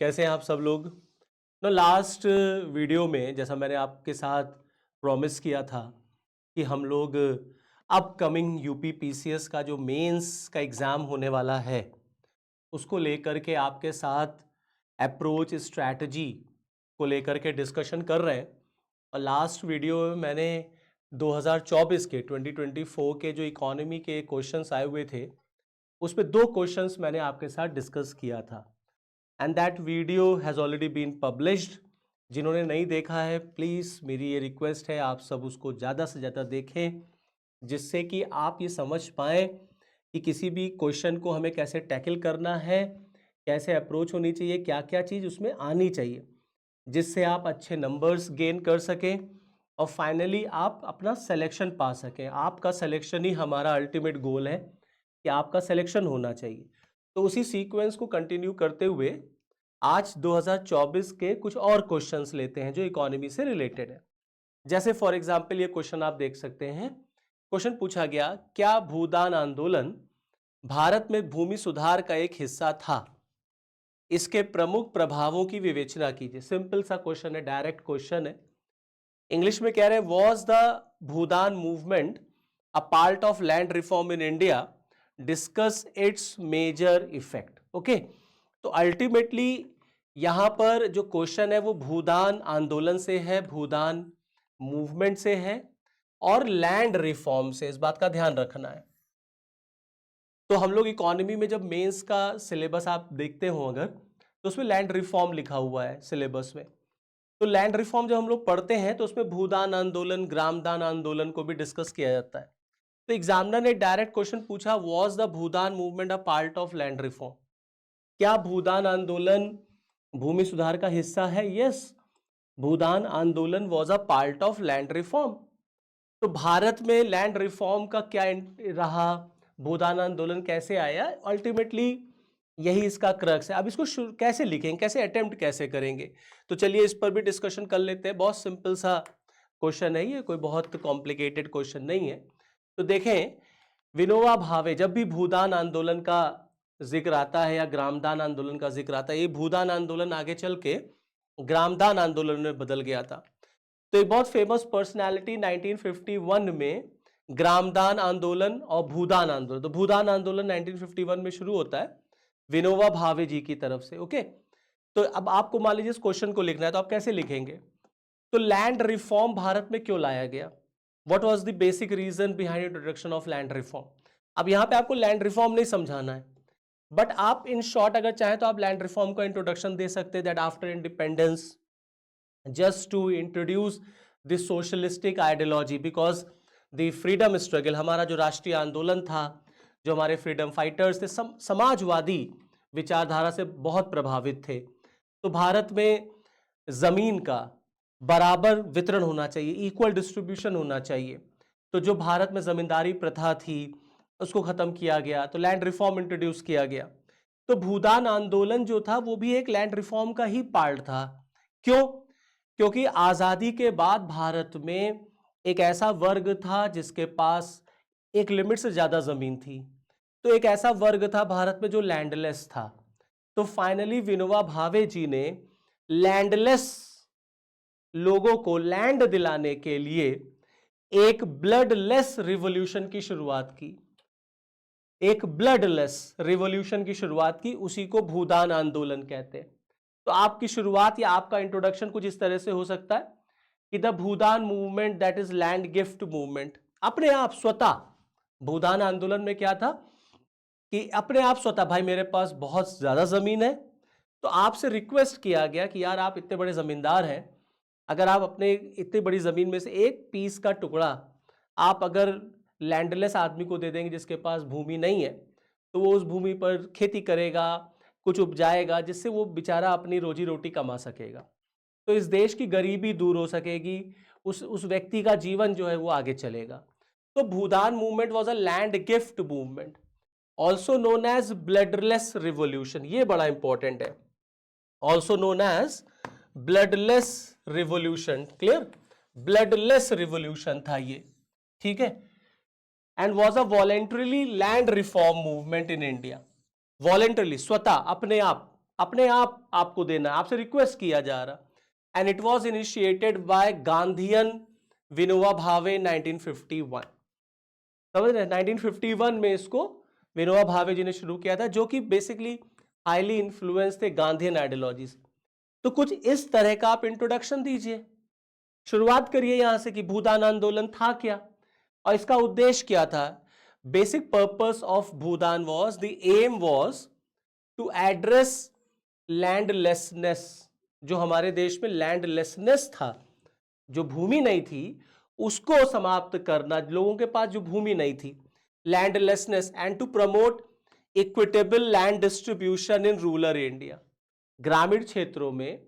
कैसे हैं आप सब लोग। लास्ट वीडियो में जैसा मैंने आपके साथ प्रॉमिस किया था कि हम लोग अपकमिंग यूपी पीसीएस का जो मेंस का एग्ज़ाम होने वाला है उसको लेकर के आपके साथ अप्रोच स्ट्रैटेजी को लेकर के डिस्कशन कर रहे हैं। और लास्ट वीडियो में मैंने 2024 के 2024 के जो इकोनॉमी के क्वेश्चंस आए हुए थे उस पे दो क्वेश्चंस मैंने आपके साथ डिस्कस किया था and that video has already been published. जिन्होंने नहीं देखा है प्लीज़ मेरी ये रिक्वेस्ट है आप सब उसको ज़्यादा से ज़्यादा देखें जिससे कि आप ये समझ पाएँ कि किसी भी क्वेश्चन को हमें कैसे टैकल करना है, कैसे अप्रोच होनी चाहिए, क्या क्या चीज़ उसमें आनी चाहिए जिससे आप अच्छे नंबर्स गेन कर सकें और फाइनली आप अपना सिलेक्शन पा सकें। आपका सिलेक्शन ही हमारा अल्टीमेट गोल है कि आपका सिलेक्शन होना चाहिए। तो उसी सीक्वेंस को कंटिन्यू करते हुए आज 2024 के कुछ और क्वेश्चंस लेते हैं जो इकोनॉमी से रिलेटेड है। जैसे फॉर एग्जांपल ये क्वेश्चन आप देख सकते हैं। क्वेश्चन पूछा गया, क्या भूदान आंदोलन भारत में भूमि सुधार का एक हिस्सा था? इसके प्रमुख प्रभावों की विवेचना कीजिए। सिंपल सा क्वेश्चन है, डायरेक्ट क्वेश्चन है। इंग्लिश में कह रहे हैं, was the Bhoodan movement a part of land reform in India, discuss its major effect. Okay, तो अल्टीमेटली यहां पर जो क्वेश्चन है वो भूदान आंदोलन से है, भूदान मूवमेंट से है और लैंड रिफॉर्म से। इस बात का ध्यान रखना है। तो हम लोग इकोनॉमी में जब मेंस का सिलेबस आप देखते हो अगर, तो उसमें लैंड रिफॉर्म लिखा हुआ है सिलेबस में। तो लैंड रिफॉर्म जब हम लोग पढ़ते हैं तो उसमें भूदान आंदोलन, ग्रामदान आंदोलन को भी डिस्कस किया जाता है। तो एग्जामिनर ने डायरेक्ट क्वेश्चन पूछा, was the Bhoodan movement a part of land reform? क्या भूदान आंदोलन भूमि सुधार का हिस्सा है? यस, भूदान आंदोलन was a part of land reform. तो भारत में लैंड रिफॉर्म का क्या रहा, भूदान आंदोलन कैसे आया, अल्टीमेटली यही इसका क्रक्स है। अब इसको कैसे लिखेंगे, कैसे अटेम्प्ट कैसे करेंगे, तो चलिए इस पर भी डिस्कशन कर लेते हैं। बहुत सिंपल सा क्वेश्चन है ये, कोई बहुत कॉम्प्लिकेटेड क्वेश्चन नहीं है। तो देखें, विनोबा भावे, जब भी भूदान आंदोलन का जिक्र आता है या ग्रामदान आंदोलन का जिक्र आता है, ये भूदान आंदोलन आगे चल के ग्रामदान आंदोलन में बदल गया था। तो एक बहुत फेमस पर्सनालिटी 1951 में ग्रामदान आंदोलन और भूदान आंदोलन, तो भूदान आंदोलन 1951 में शुरू होता है विनोबा भावे जी की तरफ से। ओके, तो अब आपको मान लीजिए इस क्वेश्चन को लिखना है, तो आप कैसे लिखेंगे? तो लैंड रिफॉर्म भारत में क्यों लाया गया? What was the basic reason behind introduction of land reform? अब यहां पे आपको लैंड रिफॉर्म नहीं समझाना है, बट आप इन शॉर्ट अगर चाहें तो आप लैंड रिफॉर्म का इंट्रोडक्शन दे सकते हैं, that after independence just to introduce this socialistic ideology because the freedom struggle, हमारा जो राष्ट्रीय आंदोलन था, जो हमारे फ्रीडम फाइटर्स थे, समाजवादी विचारधारा से बहुत प्रभावित थे। तो भारत में जमीन का बराबर वितरण होना चाहिए, इक्वल डिस्ट्रीब्यूशन होना चाहिए। तो जो भारत में जमींदारी प्रथा थी उसको खत्म किया गया, तो लैंड रिफॉर्म इंट्रोड्यूस किया गया। तो भूदान आंदोलन जो था वो भी एक लैंड रिफॉर्म का ही पार्ट था। क्यों? क्योंकि आजादी के बाद भारत में एक ऐसा वर्ग था जिसके पास एक लिमिट से ज्यादा जमीन थी। तो एक ऐसा वर्ग था भारत में जो लैंडलेस था। तो फाइनली विनोबा भावे जी ने लैंडलेस लोगों को लैंड दिलाने के लिए एक ब्लडलेस रिवॉल्यूशन की शुरुआत की, एक ब्लडलेस रिवॉल्यूशन की शुरुआत की, उसी को भूदान आंदोलन कहते हैं। तो आपकी शुरुआत या आपका इंट्रोडक्शन कुछ इस तरह से हो सकता है कि the Bhoodan movement that is land gift movement. अपने आप स्वतः भूदान आंदोलन में क्या था कि अपने आप स्वतः, भाई मेरे पास बहुत ज्यादा जमीन है, तो आपसे रिक्वेस्ट किया गया कि यार आप इतने बड़े जमींदार हैं, अगर आप अपने इतनी बड़ी जमीन में से एक पीस का टुकड़ा आप अगर लैंडलेस आदमी को दे देंगे जिसके पास भूमि नहीं है, तो वो उस भूमि पर खेती करेगा, कुछ उपजाएगा, जिससे वो बेचारा अपनी रोजी रोटी कमा सकेगा। तो इस देश की गरीबी दूर हो सकेगी, उस व्यक्ति का जीवन जो है वो आगे चलेगा। तो Bhoodan movement was a land gift movement, also known as bloodless revolution. ये बड़ा इंपॉर्टेंट है, also known as bloodless revolution. Clear? Bloodless revolution था ये, ठीक है। And was a voluntarily land reform movement in India. Voluntarily, स्वतः, अपने आप, अपने आप आपको देना है, आपसे रिक्वेस्ट किया जा रहा। And it was initiated by Gandhian Vinoba Bhave 1951। समझ रहे, 1951 में इसको विनोबा भावे जी ने शुरू किया था, जो कि बेसिकली हाईली इन्फ्लुएंस थे गांधीयन आइडियोलॉजी से। तो कुछ इस तरह का आप इंट्रोडक्शन दीजिए, शुरुआत करिए यहां से कि भूदान आंदोलन था क्या और इसका उद्देश्य क्या था। Basic purpose of Bhoodan was, the aim was to address landlessness. जो हमारे देश में लैंडलेसनेस था, जो भूमि नहीं थी उसको समाप्त करना, लोगों के पास जो भूमि नहीं थी, landlessness, and to promote equitable land distribution in rural India. ग्रामीण क्षेत्रों में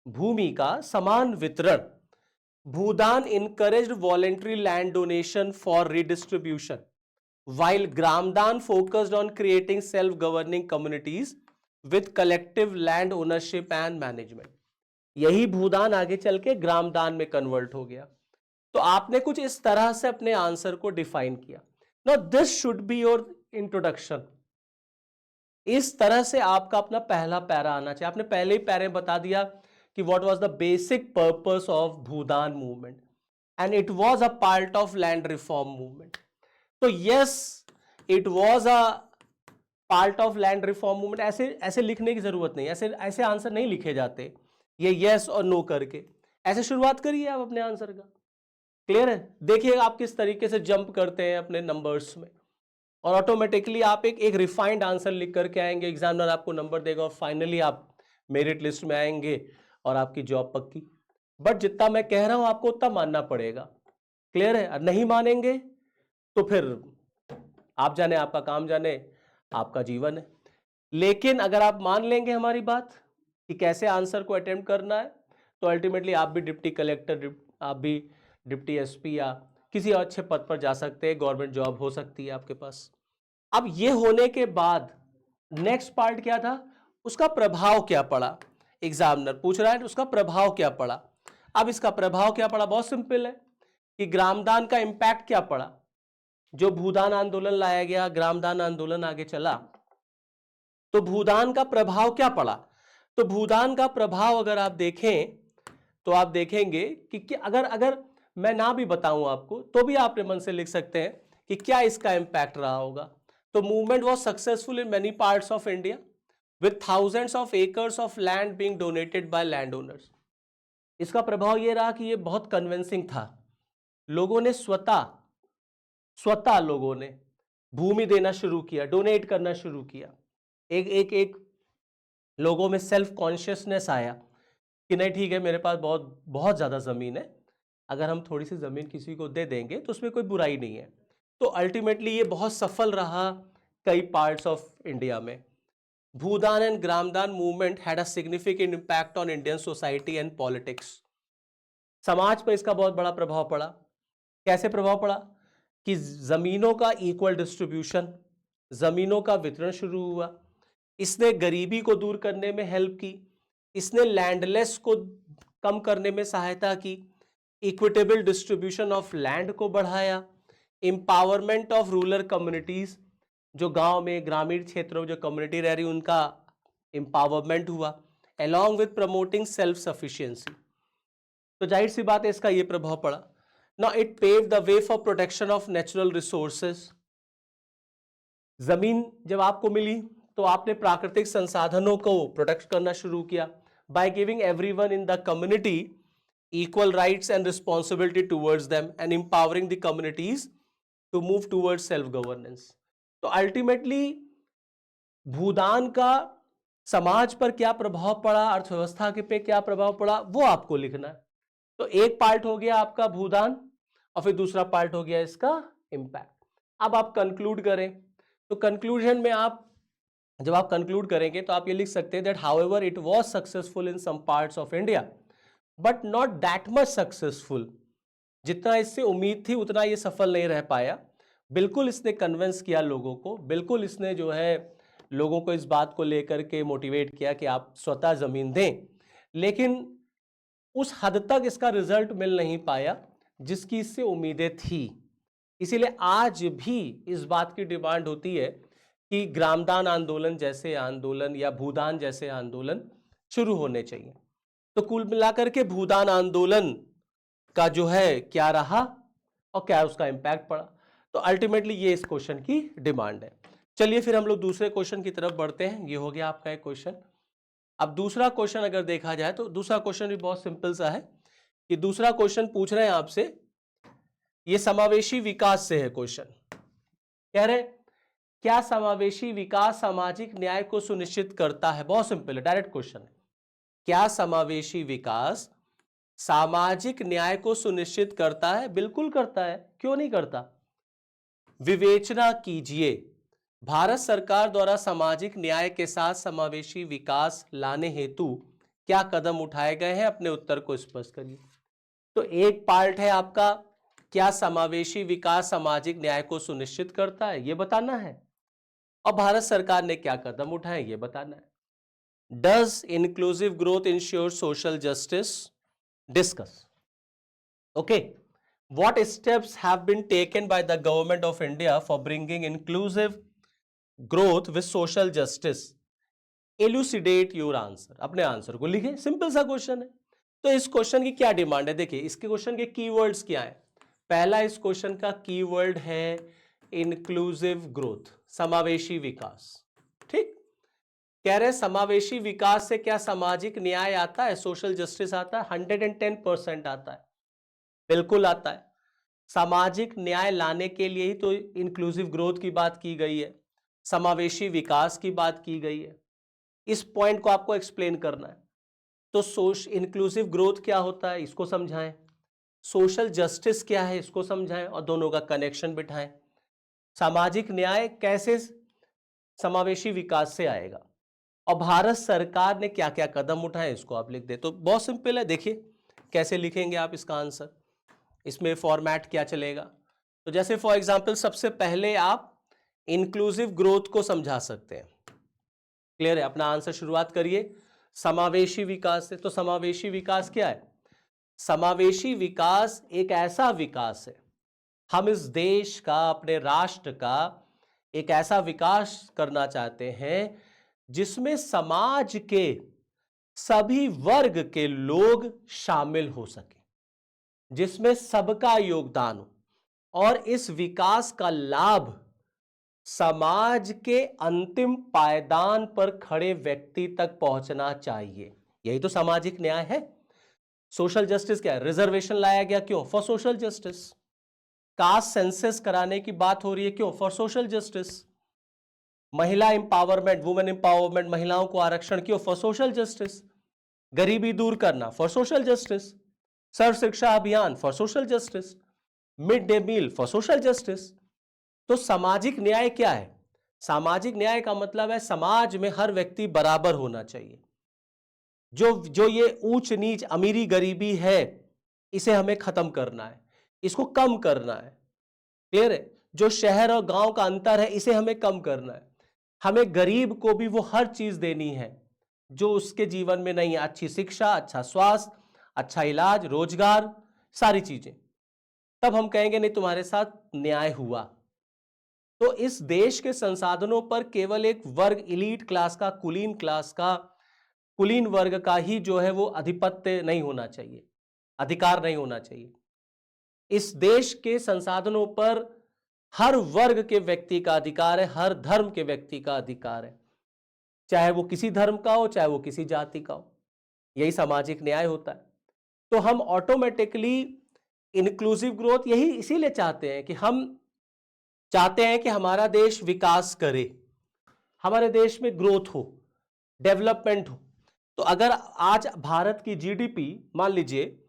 भूमि का समान वितरण। भूदान encouraged voluntary land donation for redistribution, while Gramdan focused on creating self-governing communities with collective land ownership and management। यही भूदान आगे चल के ग्रामदान में कन्वर्ट हो गया। तो आपने कुछ इस तरह से अपने आंसर को डिफाइन किया। Now this should be your introduction. इस तरह से आपका अपना पहला पैरा आना चाहिए। आपने पहले ही पैरे बता दिया कि what was the basic purpose of Bhoodan movement, and it was a part of land reform movement. तो yes, it was a part of land reform movement. ऐसे ऐसे लिखने की जरूरत नहीं, ऐसे ऐसे आंसर नहीं लिखे जाते ये यस और नो करके। ऐसे शुरुआत करिए आप अपने आंसर का। क्लियर है? देखिए आप किस तरीके से जंप करते हैं अपने नंबर्स में, और ऑटोमेटिकली आप एक रिफाइंड आंसर लिख करके आएंगे, एग्जामिनर आपको नंबर देगा और फाइनली आप मेरिट लिस्ट में आएंगे और आपकी जॉब पक्की। बट जितना मैं कह रहा हूं आपको उतना मानना पड़ेगा। क्लियर है? नहीं मानेंगे तो फिर आप जाने, आपका काम जाने, आपका जीवन है। लेकिन अगर आप मान लेंगे हमारी बात कि कैसे आंसर को अटेम्प्ट करना है, तो अल्टीमेटली आप भी डिप्टी कलेक्टर, आप भी डिप्टी एसपी या किसी अच्छे पद पर जा सकते हैं, गवर्नमेंट जॉब हो सकती है आपके पास। अब ये होने के बाद नेक्स्ट पार्ट क्या था, उसका प्रभाव क्या पड़ा। एग्जामिनर पूछ रहा है उसका प्रभाव क्या पड़ा। अब इसका प्रभाव क्या पड़ा, बहुत सिंपल है कि ग्रामदान का इंपैक्ट क्या पड़ा। जो भूदान आंदोलन लाया गया, ग्रामदान आंदोलन आगे चला, तो भूदान का प्रभाव क्या पड़ा। तो भूदान का प्रभाव अगर आप देखें तो आप देखेंगे कि अगर अगर मैं ना भी बताऊं आपको तो भी आप अपने मन से लिख सकते हैं कि क्या इसका इंपैक्ट रहा होगा। तो movement was successful in many parts of India with thousands of acres of land being donated by landowners। इसका प्रभाव यह रहा कि यह बहुत कन्विंसिंग था। लोगों ने स्वतः लोगों ने भूमि देना शुरू किया, डोनेट करना शुरू किया। एक लोगों में सेल्फ कॉन्शियसनेस आया कि नहीं ठीक है, मेरे पास बहुत बहुत ज़्यादा ज़मीन है, अगर हम थोड़ी सी ज़मीन किसी को दे देंगे तो उसमें कोई बुराई नहीं है। तो अल्टीमेटली ये बहुत सफल रहा कई पार्ट्स ऑफ इंडिया में। Bhoodan and Gramdan movement had a significant impact on Indian society and politics. समाज पर इसका बहुत बड़ा प्रभाव पड़ा। कैसे प्रभाव पड़ा कि जमीनों का इक्वल डिस्ट्रीब्यूशन, जमीनों का वितरण शुरू हुआ। इसने गरीबी को दूर करने में हेल्प की, इसने लैंडलेस को कम करने में सहायता की, इक्विटेबल डिस्ट्रीब्यूशन ऑफ लैंड को बढ़ाया, एम्पावरमेंट ऑफ रूरल कम्युनिटीज, जो गांव में ग्रामीण क्षेत्रों में जो कम्युनिटी रह रही उनका एम्पावरमेंट हुआ, along with promoting self sufficiency। तो जाहिर सी बात है इसका ये प्रभाव पड़ा। Now it paved the way for protection of natural resources। जमीन जब आपको मिली तो आपने प्राकृतिक संसाधनों को प्रोटेक्ट करना शुरू किया by giving everyone in the community equal rights and responsibility towards them and empowering the communities to move towards self governance। तो अल्टीमेटली भूदान का समाज पर क्या प्रभाव पड़ा, अर्थव्यवस्था के पे क्या प्रभाव पड़ा, वो आपको लिखना है। तो एक पार्ट हो गया आपका भूदान और फिर दूसरा पार्ट हो गया इसका इंपैक्ट। अब आप कंक्लूड करें तो कंक्लूजन में आप जब आप कंक्लूड करेंगे तो आप ये लिख सकते हैं that however it was successful in some parts of India but not that much successful. जितना इससे उम्मीद थी उतना ये सफल नहीं रह पाया। बिल्कुल इसने कन्विंस किया लोगों को, बिल्कुल इसने जो है लोगों को इस बात को लेकर के मोटिवेट किया कि आप स्वतः जमीन दें, लेकिन उस हद तक इसका रिजल्ट मिल नहीं पाया जिसकी इससे उम्मीदें थी। इसीलिए आज भी इस बात की डिमांड होती है कि ग्रामदान आंदोलन जैसे आंदोलन या भूदान जैसे आंदोलन शुरू होने चाहिए। तो कुल मिलाकर के भूदान आंदोलन का जो है क्या रहा और क्या उसका इंपैक्ट पड़ा, तो अल्टीमेटली ये इस क्वेश्चन की डिमांड है। चलिए फिर हम लोग दूसरे क्वेश्चन की तरफ बढ़ते हैं। ये हो गया आपका एक क्वेश्चन। अब दूसरा क्वेश्चन अगर देखा जाए तो दूसरा क्वेश्चन भी बहुत सिंपल सा है कि दूसरा क्वेश्चन पूछ रहे हैं आपसे, ये समावेशी विकास से है क्वेश्चन। कह रहे क्या समावेशी विकास सामाजिक न्याय को सुनिश्चित करता है? बहुत सिंपल है, डायरेक्ट क्वेश्चन है। क्या समावेशी विकास सामाजिक न्याय को सुनिश्चित करता है? बिल्कुल करता है, क्यों नहीं करता। विवेचना कीजिए, भारत सरकार द्वारा सामाजिक न्याय के साथ समावेशी विकास लाने हेतु क्या कदम उठाए गए हैं? अपने उत्तर को स्पष्ट करिए। तो एक पार्ट है आपका, क्या समावेशी विकास सामाजिक न्याय को सुनिश्चित करता है, यह बताना है, और भारत सरकार ने क्या कदम उठाए यह बताना है। Does inclusive growth ensure social justice? Discuss. Okay. What steps have been taken by the government of India for bringing inclusive growth with social justice? Elucidate your answer. अपने आंसर को लिखें, सिंपल सा क्वेश्चन है। तो इस question की क्या demand है? देखिए इसके क्वेश्चन के कीवर्ड्स क्या है। पहला इस क्वेश्चन का कीवर्ड है इंक्लूसिव ग्रोथ, समावेशी विकास। ठीक, कह रहे समावेशी विकास से क्या सामाजिक न्याय आता है, सोशल जस्टिस आता है? 110% आता है, बिल्कुल आता है। सामाजिक न्याय लाने के लिए ही तो इंक्लूसिव ग्रोथ की बात की गई है, समावेशी विकास की बात की गई है। इस पॉइंट को आपको एक्सप्लेन करना है। तो इंक्लूसिव ग्रोथ क्या होता है इसको समझाएं, सोशल जस्टिस क्या है इसको समझाएं, और दोनों का कनेक्शन बिठाएं। सामाजिक न्याय कैसे समावेशी विकास से आएगा, और भारत सरकार ने क्या क्या कदम उठाए इसको आप लिख दे। तो बहुत सिंपल है, देखिए कैसे लिखेंगे आप इसका आंसर, इसमें फॉर्मेट क्या चलेगा। तो जैसे फॉर एग्जांपल सबसे पहले आप इंक्लूसिव ग्रोथ को समझा सकते हैं। क्लियर है, अपना आंसर शुरुआत करिए समावेशी विकास से। तो समावेशी विकास क्या है? समावेशी विकास एक ऐसा विकास है, हम इस देश का, अपने राष्ट्र का एक ऐसा विकास करना चाहते हैं जिसमें समाज के सभी वर्ग के लोग शामिल हो सके, जिसमें सबका योगदान हो, और इस विकास का लाभ समाज के अंतिम पायदान पर खड़े व्यक्ति तक पहुंचना चाहिए। यही तो सामाजिक न्याय है। सोशल जस्टिस क्या है? रिजर्वेशन लाया गया, क्यों? For social justice. Caste census कराने की बात हो रही है, क्यों? For social justice. महिला एम्पावरमेंट, वुमेन एम्पावरमेंट, महिलाओं को आरक्षण, क्यों? For social justice. गरीबी दूर करना, for social justice. Sarva Shiksha Abhiyan, for social justice. Mid day meal, for social justice. तो सामाजिक न्याय क्या है? सामाजिक न्याय का मतलब है समाज में हर व्यक्ति बराबर होना चाहिए। जो ये ऊंच नीच, अमीरी गरीबी है, इसे हमें खत्म करना है, इसको कम करना है। क्लियर है? जो शहर और गांव का अंतर है, इसे हमें कम करना है। हमें गरीब को भी वो हर चीज देनी है जो उसके जीवन में नहीं है, अच्छी शिक्षा, अच्छा स्वास्थ्य, अच्छा इलाज, रोजगार, सारी चीजें। तब हम कहेंगे नहीं तुम्हारे साथ न्याय हुआ। तो इस देश के संसाधनों पर केवल एक वर्ग, इलीट क्लास का, कुलीन क्लास का, कुलीन वर्ग का ही जो है वो आधिपत्य नहीं होना चाहिए, अधिकार नहीं होना चाहिए। इस देश के संसाधनों पर हर वर्ग के व्यक्ति का अधिकार है, हर धर्म के व्यक्ति का अधिकार है, चाहे वो किसी धर्म का हो, चाहे वो किसी जाति का हो। यही सामाजिक न्याय होता है। तो हम ऑटोमेटिकली इंक्लूसिव ग्रोथ यही इसीलिए चाहते हैं कि हम चाहते हैं कि हमारा देश विकास करे, हमारे देश में ग्रोथ हो, डेवलपमेंट हो। तो अगर आज भारत की जीडीपी, मान लीजिए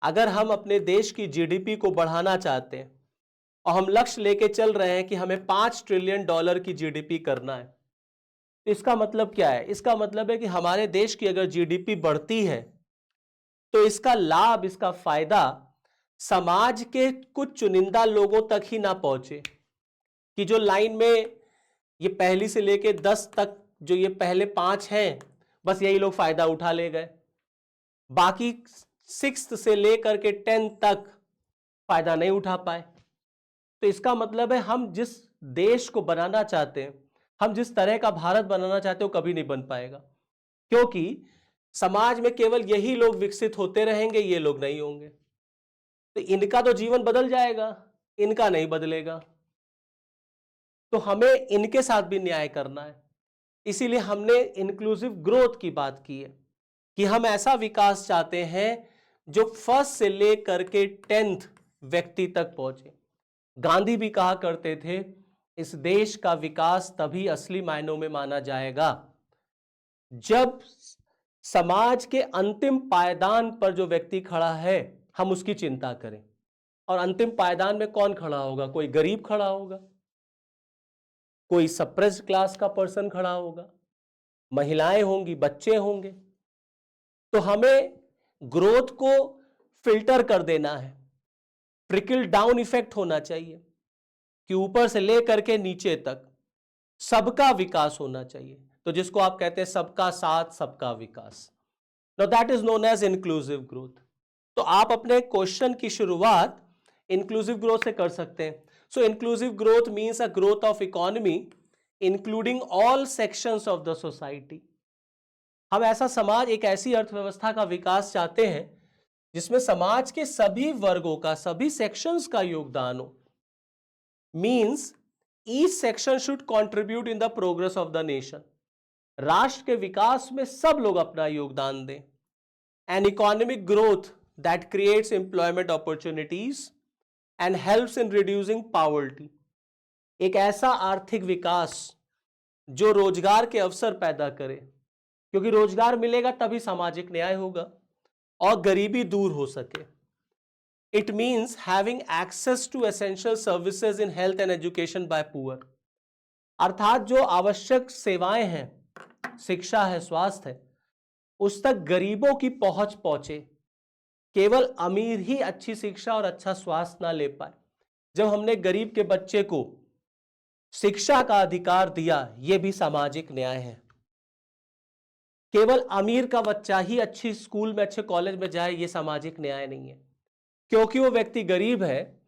अगर हम अपने देश की जीडीपी को बढ़ाना चाहते हैं और हम लक्ष्य लेके चल रहे हैं कि हमें $5 ट्रिलियन की जीडीपी करना है, तो इसका मतलब क्या है? इसका मतलब है कि हमारे देश की अगर जीडीपी बढ़ती है तो इसका लाभ, इसका फायदा समाज के कुछ चुनिंदा लोगों तक ही ना पहुंचे, कि जो लाइन में ये पहली से लेके 10 तक, जो ये पहले 5 हैं, बस यही लोग फायदा उठा ले गए, बाकी 6th से लेकर के 10 तक फायदा नहीं उठा पाए। तो इसका मतलब है हम जिस देश को बनाना चाहते हैं हम जिस तरह का भारत बनाना चाहते हो कभी नहीं बन पाएगा, क्योंकि समाज में केवल यही लोग विकसित होते रहेंगे, ये लोग नहीं होंगे। तो इनका तो जीवन बदल जाएगा, इनका नहीं बदलेगा। तो हमें इनके साथ भी न्याय करना है। इसीलिए हमने इंक्लूसिव ग्रोथ की बात की है कि हम ऐसा विकास चाहते हैं जो फर्स्ट से लेकर के 10th व्यक्ति तक पहुंचे। गांधी भी कहा करते थे, इस देश का विकास तभी असली मायनों में माना जाएगा जब समाज के अंतिम पायदान पर जो व्यक्ति खड़ा है हम उसकी चिंता करें। और अंतिम पायदान में कौन खड़ा होगा? कोई गरीब खड़ा होगा, कोई सप्रेस्ड क्लास का पर्सन खड़ा होगा, महिलाएं होंगी, बच्चे होंगे। तो हमें ग्रोथ को फिल्टर कर देना है। ट्रिकल डाउन इफेक्ट होना चाहिए कि ऊपर से लेकर के नीचे तक सबका विकास होना चाहिए। तो जिसको आप कहते हैं सबका साथ सबका विकास, now that is known as inclusive growth. तो आप अपने क्वेश्चन की शुरुआत इंक्लूसिव ग्रोथ से कर सकते हैं। So inclusive growth means a growth of economy including all sections of the society. हम ऐसा समाज, एक ऐसी अर्थव्यवस्था का विकास चाहते हैं जिसमें समाज के सभी वर्गों का, सभी सेक्शंस का योगदान हो। Means each section should contribute in the progress of the nation. राष्ट्र के विकास में सब लोग अपना योगदान दें। An economic growth that creates employment opportunities and helps in reducing poverty. एक ऐसा आर्थिक विकास जो रोजगार के अवसर पैदा करे, क्योंकि रोजगार मिलेगा तभी सामाजिक न्याय होगा और गरीबी दूर हो सके। It means having access to essential services in health and education by poor। अर्थात जो आवश्यक सेवाएं हैं, शिक्षा है, स्वास्थ्य है, उस तक गरीबों की पहुंच पहुंचे। केवल अमीर ही अच्छी शिक्षा और अच्छा स्वास्थ्य ना ले पाए। जब हमने गरीब के बच्चे को शिक्षा का अधिकार दिया, यह भी सामाजिक न्याय है। केवल अमीर का बच्चा ही अच्छी स्कूल में, अच्छे कॉलेज में जाए, यह सामाजिक न्याय नहीं है। क्योंकि वो व्यक्ति गरीब है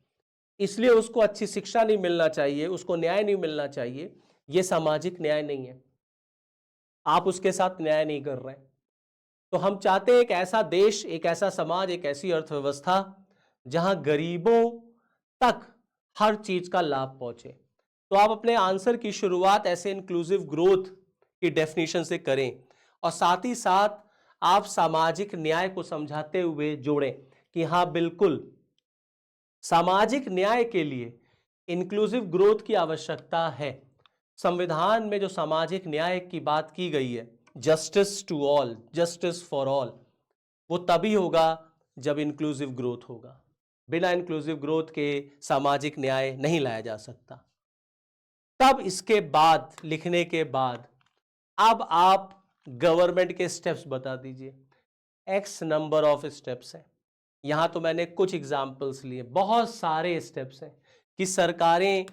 इसलिए उसको अच्छी शिक्षा नहीं मिलना चाहिए, उसको न्याय नहीं मिलना चाहिए, यह सामाजिक न्याय नहीं है। आप उसके साथ न्याय नहीं कर रहे। तो हम चाहते हैं एक ऐसा देश, एक ऐसा समाज, एक ऐसी अर्थव्यवस्था जहां गरीबों तक हर चीज का लाभ पहुंचे। तो आप अपने आंसर की शुरुआत ऐसे इंक्लूसिव ग्रोथ की डेफिनेशन से करें और साथ ही साथ आप सामाजिक न्याय को समझाते हुए जोड़ें कि हाँ बिल्कुल सामाजिक न्याय के लिए इंक्लूसिव ग्रोथ की आवश्यकता है। संविधान में जो सामाजिक न्याय की बात की गई है, justice to all, justice for all, वो तभी होगा जब इंक्लूसिव ग्रोथ होगा। बिना इंक्लूसिव ग्रोथ के सामाजिक न्याय नहीं लाया जा सकता। तब इसके बाद, लिखने के बाद, अब आप गवर्नमेंट के स्टेप्स बता दीजिए। एक्स नंबर ऑफ स्टेप्स हैं। यहां तो मैंने कुछ एग्जाम्पल्स लिए, बहुत सारे स्टेप्स हैं कि सरकारें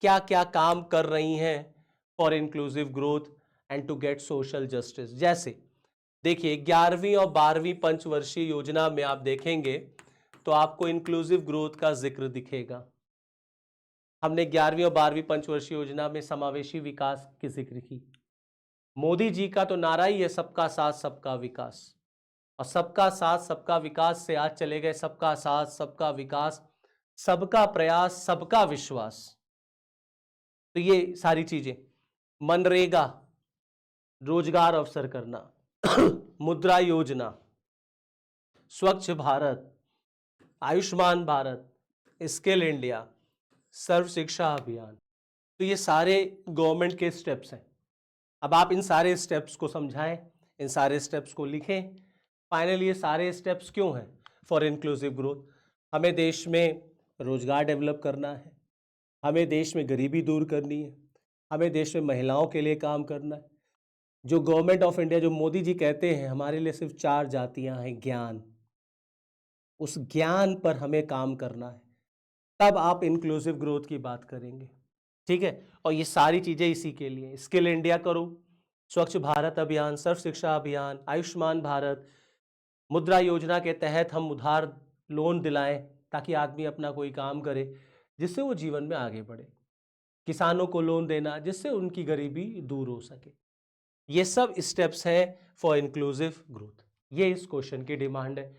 क्या क्या काम कर रही हैं for inclusive growth and to get social justice. जैसे देखिए 11वीं और 12वीं पंचवर्षीय योजना में आप देखेंगे तो आपको इंक्लूसिव ग्रोथ का जिक्र दिखेगा। हमने 11वीं और 12वीं पंचवर्षीय योजना में समावेशी विकास की जिक्र की। मोदी जी का तो नारा ही है सबका साथ सबका विकास, और सबका साथ सबका विकास से आज चले गए सबका साथ सबका विकास, सबका प्रयास सबका विश्वास। तो ये सारी चीजें, मनरेगा रोजगार अवसर करना, मुद्रा योजना, स्वच्छ भारत, आयुष्मान भारत, स्किल इंडिया, सर्व शिक्षा अभियान, तो ये सारे गवर्नमेंट के स्टेप्स हैं। अब आप इन सारे स्टेप्स को समझाएं, इन सारे स्टेप्स को लिखें। फाइनली ये सारे स्टेप्स क्यों हैं? For inclusive growth. हमें देश में रोजगार डेवलप करना है, हमें देश में गरीबी दूर करनी है, हमें देश में महिलाओं के लिए काम करना है। जो गवर्नमेंट ऑफ इंडिया, जो मोदी जी कहते हैं हमारे लिए सिर्फ 4 जातियां हैं, ज्ञान, उस ज्ञान पर हमें काम करना है। तब आप इंक्लूसिव ग्रोथ की बात करेंगे, ठीक है। और ये सारी चीजें इसी के लिए, स्किल इंडिया करो, स्वच्छ भारत अभियान, सर्व शिक्षा अभियान, आयुष्मान भारत, मुद्रा योजना के तहत हम उधार लोन दिलाएं ताकि आदमी अपना कोई काम करे जिससे वो जीवन में आगे बढ़े। किसानों को लोन देना जिससे उनकी गरीबी दूर हो सके। ये सब स्टेप्स है फॉर इंक्लूसिव ग्रोथ। ये इस क्वेश्चन की डिमांड है।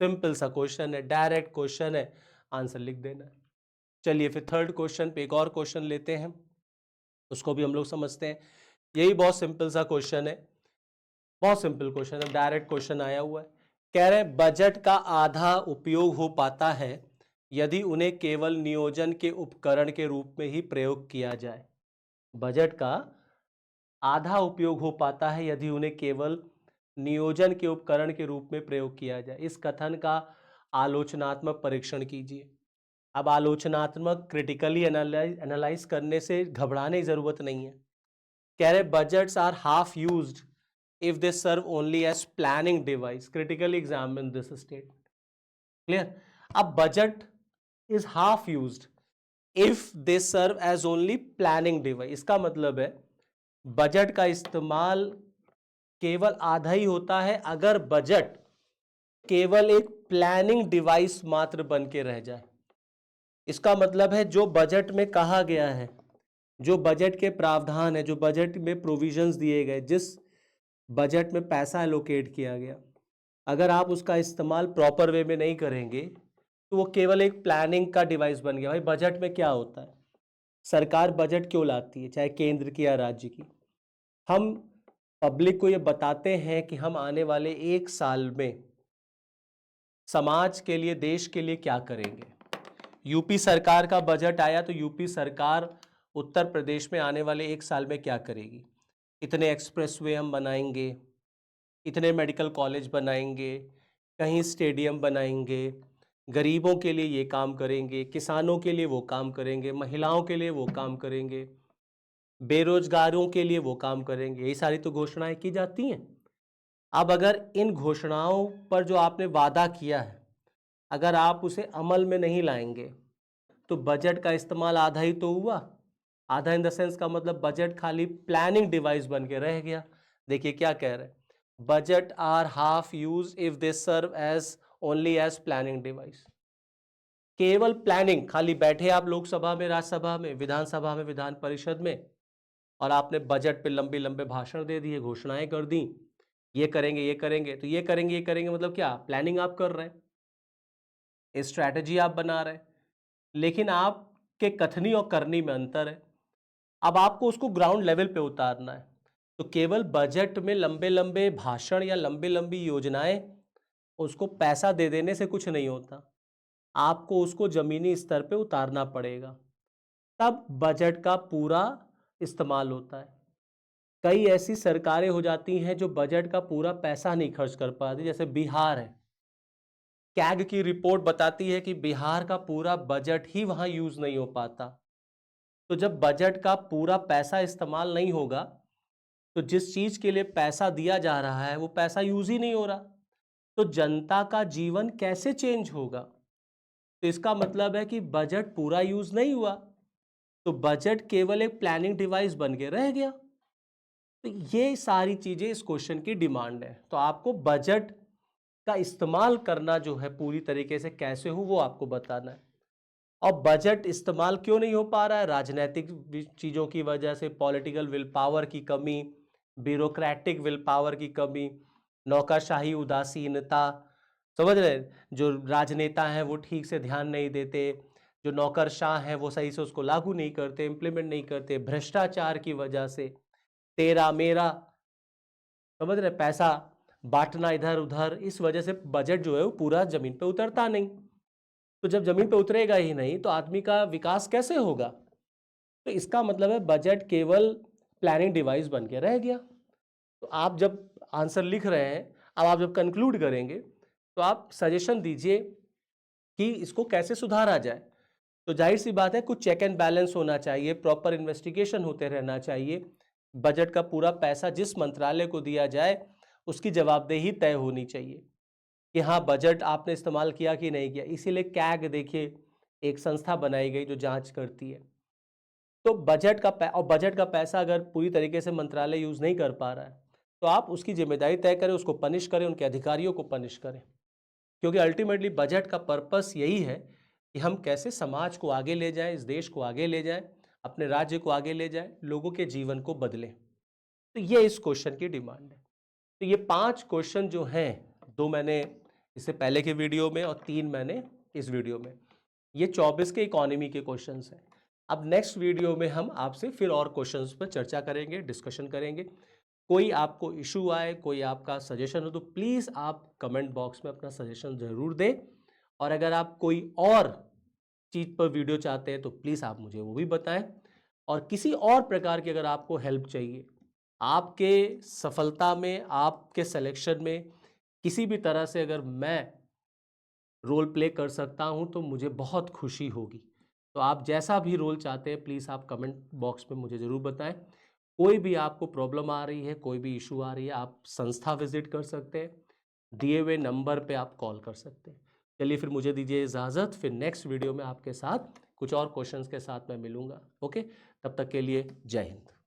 सिंपल सा क्वेश्चन है, डायरेक्ट क्वेश्चन है, आंसर लिख देना है। चलिए फिर थर्ड क्वेश्चन पे एक और क्वेश्चन लेते हैं, उसको भी हम लोग समझते हैं। यही बहुत सिंपल सा क्वेश्चन है, बहुत सिंपल क्वेश्चन है, डायरेक्ट क्वेश्चन आया हुआ है। कह रहे हैं बजट का आधा उपयोग हो पाता है यदि उन्हें केवल नियोजन के उपकरण के रूप में ही प्रयोग किया जाए। बजट का आधा उपयोग हो पाता है यदि उन्हें केवल नियोजन के उपकरण के रूप में प्रयोग किया जाए। इस कथन का आलोचनात्मक परीक्षण कीजिए। अब आलोचनात्मक क्रिटिकली एनालाइज करने से घबराने की जरूरत नहीं है। कह रहे budgets are half used if they serve only as planning device. Critically examine this statement. Clear? अब budget is half used if they serve as only planning device. इसका मतलब है बजट का इस्तेमाल केवल आधा ही होता है अगर बजट केवल एक प्लानिंग डिवाइस मात्र बन के रह जाए। इसका मतलब है जो बजट में कहा गया है, जो बजट के प्रावधान है, जो बजट में प्रोविजंस दिए गए, जिस बजट में पैसा एलोकेट किया गया, अगर आप उसका इस्तेमाल प्रॉपर वे में नहीं करेंगे तो वो केवल एक प्लानिंग का डिवाइस बन गया। भाई बजट में क्या होता है, सरकार बजट क्यों लाती है, चाहे केंद्र की या राज्य की? हम पब्लिक को ये बताते हैं कि हम आने वाले एक साल में समाज के लिए, देश के लिए क्या करेंगे। यूपी सरकार का बजट आया तो यूपी सरकार उत्तर प्रदेश में आने वाले एक साल में क्या करेगी। इतने एक्सप्रेसवे हम बनाएंगे, इतने मेडिकल कॉलेज बनाएंगे, कहीं स्टेडियम बनाएंगे, गरीबों के लिए ये काम करेंगे, किसानों के लिए वो काम करेंगे, महिलाओं के लिए वो काम करेंगे, बेरोजगारों के लिए वो काम करेंगे। ये सारी तो घोषणाएं की जाती हैं। अब अगर इन घोषणाओं पर जो आपने वादा किया है, अगर आप उसे अमल में नहीं लाएंगे तो बजट का इस्तेमाल आधा ही तो हुआ। आधा इन द सेंस का मतलब बजट खाली प्लानिंग डिवाइस बन के रह गया। देखिए क्या कह रहे हैं, budget are half use if they serve as only as planning device. केवल प्लानिंग, खाली बैठे आप लोकसभा में, राज्यसभा में, विधानसभा में, विधान परिषद में, और आपने बजट पे लंबे लंबे भाषण दे दिए, घोषणाएं कर दी, ये करेंगे ये करेंगे, तो ये करेंगे ये करेंगे मतलब क्या, प्लानिंग आप कर रहे हैं, स्ट्रैटेजी आप बना रहे हैं, लेकिन आपके कथनी और करनी में अंतर है। अब आपको उसको ग्राउंड लेवल पे उतारना है। तो केवल बजट में लंबे लंबे भाषण या लंबी लंबी योजनाएं, उसको पैसा दे देने से कुछ नहीं होता, आपको उसको जमीनी स्तर पे उतारना पड़ेगा, तब बजट का पूरा इस्तेमाल होता है। कई ऐसी सरकारें हो जाती हैं जो बजट का पूरा पैसा नहीं खर्च कर पाती, जैसे बिहार है। कैग की रिपोर्ट बताती है कि बिहार का पूरा बजट ही वहां यूज नहीं हो पाता। तो जब बजट का पूरा पैसा इस्तेमाल नहीं होगा तो जिस चीज के लिए पैसा दिया जा रहा है वो पैसा यूज ही नहीं हो रहा, तो जनता का जीवन कैसे चेंज होगा? तो इसका मतलब है कि बजट पूरा यूज नहीं हुआ, तो बजट केवल एक प्लानिंग डिवाइस बन के रह गया। तो ये सारी चीजें इस क्वेश्चन की डिमांड है। तो आपको बजट का इस्तेमाल करना जो है पूरी तरीके से कैसे हो वो आपको बताना है। और बजट इस्तेमाल क्यों नहीं हो पा रहा है? राजनीतिक चीज़ों की वजह से, पॉलिटिकल विल पावर की कमी, ब्यूरोक्रेटिक विल पावर की कमी, नौकरशाही, उदासीनता, समझ रहे, जो राजनेता हैं वो ठीक से ध्यान नहीं देते, जो नौकरशाह हैं वो सही से उसको लागू नहीं करते, इम्प्लीमेंट नहीं करते, भ्रष्टाचार की वजह से, तेरा मेरा, समझ रहे, पैसा बांटना इधर उधर, इस वजह से बजट जो है वो पूरा जमीन पे उतरता नहीं। तो जब जमीन पे उतरेगा ही नहीं तो आदमी का विकास कैसे होगा? तो इसका मतलब है बजट केवल प्लानिंग डिवाइस बन के रह गया। तो आप जब आंसर लिख रहे हैं, अब आप जब कंक्लूड करेंगे तो आप सजेशन दीजिए कि इसको कैसे सुधारा जाए। तो जाहिर सी बात है कुछ चेक एंड बैलेंस होना चाहिए, प्रॉपर इन्वेस्टिगेशन होते रहना चाहिए, बजट का पूरा पैसा जिस मंत्रालय को दिया जाए उसकी जवाबदेही तय होनी चाहिए कि हाँ बजट आपने इस्तेमाल किया कि नहीं किया। इसीलिए कैग देखिए एक संस्था बनाई गई जो जांच करती है। तो बजट का पैसा अगर पूरी तरीके से मंत्रालय यूज नहीं कर पा रहा है तो आप उसकी जिम्मेदारी तय करें, उसको पनिश करें, उनके अधिकारियों को पनिश करें, क्योंकि अल्टीमेटली बजट का पर्पस यही है कि हम कैसे समाज को आगे ले जाएं, इस देश को आगे ले जाएं, अपने राज्य को आगे ले जाए, लोगों के जीवन को बदले। तो ये इस क्वेश्चन की डिमांड है। तो ये 5 क्वेश्चन जो हैं, 2 मैंने इससे पहले के वीडियो में और 3 मैंने इस वीडियो में, ये 24 के इकोनॉमी के क्वेश्चंस हैं। अब नेक्स्ट वीडियो में हम आपसे फिर और क्वेश्चंस पर चर्चा करेंगे, डिस्कशन करेंगे। कोई आपको इशू आए, कोई आपका सजेशन हो, तो प्लीज़ आप कमेंट बॉक्स में अपना सजेशन ज़रूर दें। और अगर आप कोई और चीज़ पर वीडियो चाहते हैं तो प्लीज़ आप मुझे वो भी बताएं। और किसी और प्रकार की अगर आपको हेल्प चाहिए, आपके सफलता में, आपके सिलेक्शन में किसी भी तरह से अगर मैं रोल प्ले कर सकता हूं तो मुझे बहुत खुशी होगी। तो आप जैसा भी रोल चाहते हैं प्लीज़ आप कमेंट बॉक्स में मुझे ज़रूर बताएं। कोई भी आपको प्रॉब्लम आ रही है, कोई भी इशू आ रही है, आप संस्था विजिट कर सकते हैं, दिए हुए नंबर पे आप कॉल कर सकते हैं। चलिए फिर मुझे दीजिए इजाज़त, फिर नेक्स्ट वीडियो में आपके साथ कुछ और क्वेश्चंस के साथ मैं मिलूंगा। ओके, तब तक के लिए जय हिंद।